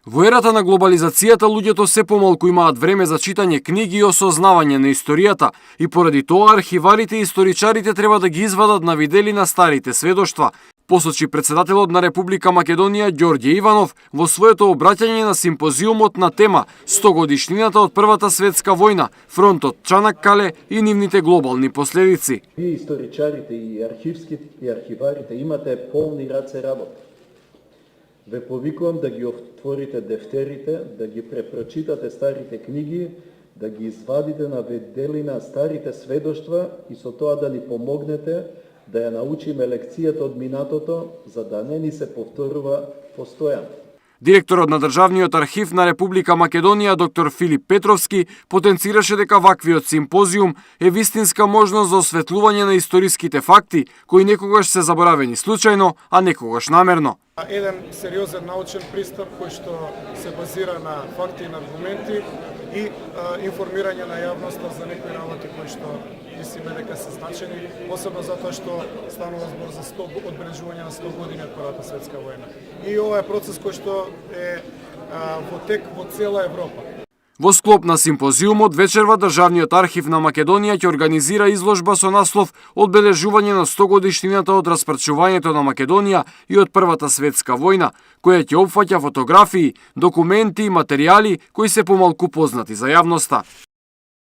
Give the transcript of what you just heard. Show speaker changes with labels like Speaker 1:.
Speaker 1: Во ерата на глобализацијата луѓето се помалку имаат време за читање книги и осознавање на историјата и поради тоа архиварите и историчарите треба да ги извадат на видели на старите сведоштва, посочи председателот на Република Македонија Ѓорѓе Иванов во своето обраќање на симпозиумот на тема 100 годишнината од Првата светска војна, фронтот Чанаккале и нивните глобални последици.
Speaker 2: Вие историчарите и архиварите имате полни раце работа. Ве повикувам да ги отворите дефтерите, да ги препрочитате старите книги, да ги извадите на виделина старите сведоштва и со тоа да ни помогнете да ја научиме лекцијата од минатото, за да не ни се повторува постојано.
Speaker 1: Директорот на Државниот архив на Република Македонија, доктор Филип Петровски, потенцираше дека ваквиот симпозиум е вистинска можност за осветлување на историските факти, кои некогаш се заборавени случајно, а некогаш намерно.
Speaker 3: Еден сериозен научен пристап кој што се базира на факти и на аргументи и информирање на јавноста за некои работи кои што мислиме дека се значени, посебно затоа што станува збор за одбележување на 100 години од Првата светска војна. И ова е процес кој што е во тек во цела Европа.
Speaker 1: Во склоп на симпозиумот вечерва Државниот архив на Македонија ќе организира изложба со наслов Одбележување на 100 годишнината од распрчувањето на Македонија и од Првата светска војна, која ќе опфаќа фотографии, документи и материјали кои се помалку познати за јавноста.